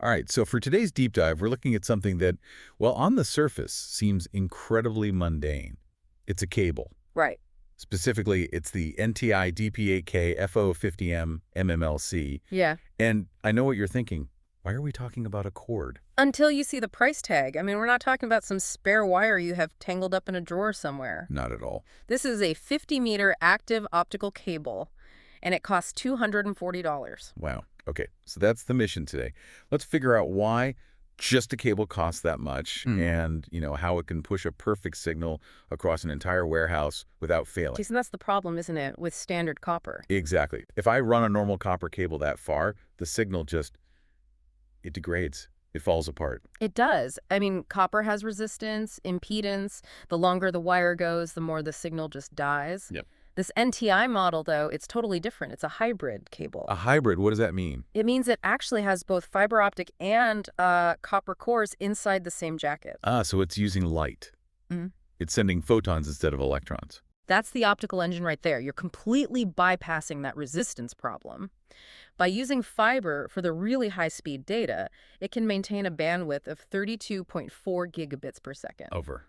All right, so for today's deep dive, we're looking at something that, well, on the surface seems incredibly mundane. It's a cable. Right. Specifically, it's the NTI DP8K-FO-50M-MMLC. Yeah. And I know what you're thinking. Why are we talking about a cord? Until you see the price tag. I mean, we're not talking about some spare wire you have tangled up in a drawer somewhere. Not at all. This is a 50-meter active optical cable, and it costs $240. Wow. Okay, so that's the mission today. Let's figure out why just a cable costs that much and, how it can push a perfect signal across an entire warehouse without failing. Jason, that's the problem, isn't it, with standard copper? Exactly. If I run a normal copper cable that far, the signal it degrades. It falls apart. It does. I mean, copper has resistance, impedance. The longer the wire goes, the more the signal just dies. Yep. This NTI model, though, it's totally different. It's a hybrid cable. A hybrid, what does that mean? It means it actually has both fiber optic and copper cores inside the same jacket. So it's using light. Mm. It's sending photons instead of electrons. That's the optical engine right there. You're completely bypassing that resistance problem. By using fiber for the really high-speed data, it can maintain a bandwidth of 32.4 gigabits per second. Over,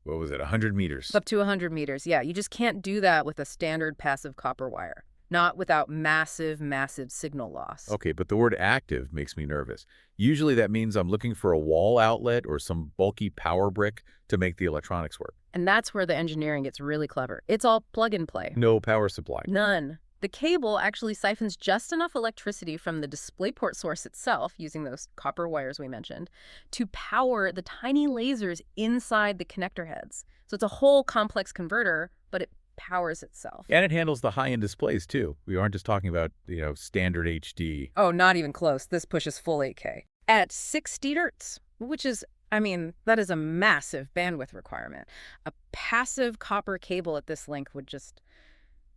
what was it, 100 meters? Up to 100 meters, yeah. You just can't do that with a standard passive copper wire. Not without massive, massive signal loss. Okay, but the word active makes me nervous. Usually that means I'm looking for a wall outlet or some bulky power brick to make the electronics work. And that's where the engineering gets really clever. It's all plug and play. No power supply. None. The cable actually siphons just enough electricity from the DisplayPort source itself, using those copper wires we mentioned, to power the tiny lasers inside the connector heads. So it's a whole complex converter, but it powers itself. And it handles the high-end displays, too. We aren't just talking about, standard HD. Oh, not even close. This pushes full 8K. At 60 Hz, which is, that is a massive bandwidth requirement. A passive copper cable at this length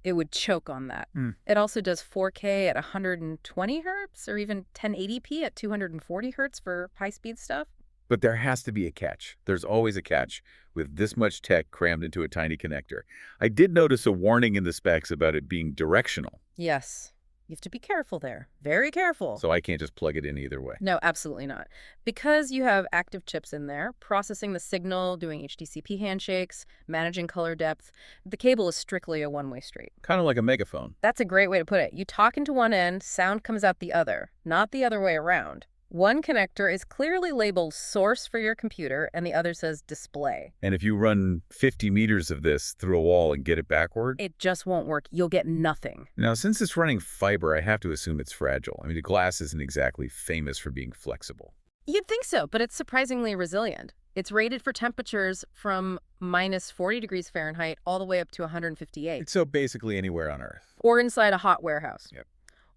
it would choke on that. It also does 4K at 120 hertz or even 1080p at 240 hertz for high-speed stuff. But there has to be a catch. There's always a catch with this much tech crammed into a tiny connector. I did notice a warning in the specs about it being directional. Yes. You have to be careful there. Very careful. So I can't just plug it in either way. No, absolutely not. Because you have active chips in there, processing the signal, doing HDCP handshakes, managing color depth, the cable is strictly a one-way street. Kind of like a megaphone. That's a great way to put it. You talk into one end, sound comes out the other, not the other way around. One connector is clearly labeled source for your computer, and the other says display. And if you run 50 meters of this through a wall and get it backward? It just won't work. You'll get nothing. Now, since it's running fiber, I have to assume it's fragile. The glass isn't exactly famous for being flexible. You'd think so, but it's surprisingly resilient. It's rated for temperatures from minus 40 degrees Fahrenheit all the way up to 158. So basically anywhere on Earth. Or inside a hot warehouse. Yep.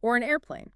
Or an airplane.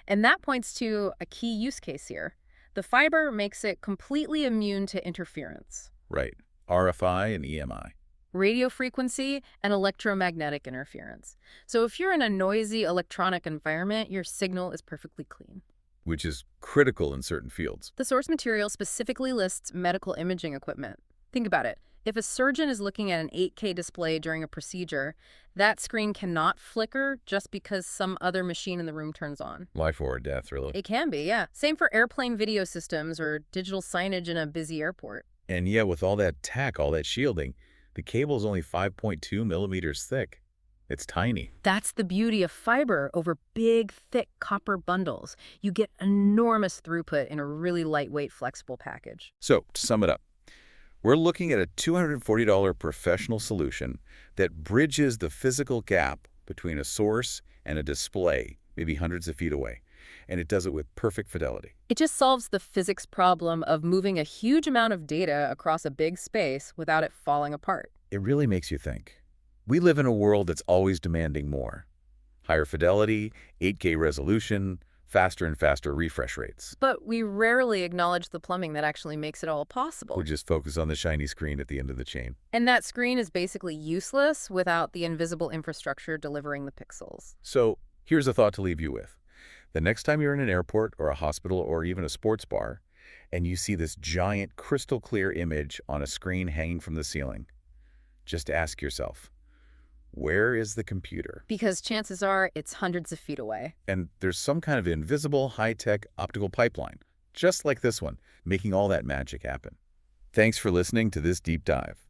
And that points to a key use case here. The fiber makes it completely immune to interference. Right. RFI and EMI. Radio frequency and electromagnetic interference. So if you're in a noisy electronic environment, your signal is perfectly clean. Which is critical in certain fields. The source material specifically lists medical imaging equipment. Think about it. If a surgeon is looking at an 8K display during a procedure, that screen cannot flicker just because some other machine in the room turns on. Life or death, really. It can be, yeah. Same for airplane video systems or digital signage in a busy airport. And yet, with all that tech, all that shielding, the cable is only 5.2 millimeters thick. It's tiny. That's the beauty of fiber over big, thick copper bundles. You get enormous throughput in a really lightweight, flexible package. So, to sum it up, we're looking at a $240 professional solution that bridges the physical gap between a source and a display, maybe hundreds of feet away. And it does it with perfect fidelity. It just solves the physics problem of moving a huge amount of data across a big space without it falling apart. It really makes you think. We live in a world that's always demanding more. Higher fidelity, 8K resolution, faster and faster refresh rates. But we rarely acknowledge the plumbing that actually makes it all possible. We just focus on the shiny screen at the end of the chain. And that screen is basically useless without the invisible infrastructure delivering the pixels. So here's a thought to leave you with. The next time you're in an airport or a hospital or even a sports bar, and you see this giant crystal clear image on a screen hanging from the ceiling, just ask yourself, where is the computer? Because chances are it's hundreds of feet away. And there's some kind of invisible high-tech optical pipeline just like this one, making all that magic happen. Thanks for listening to this deep dive.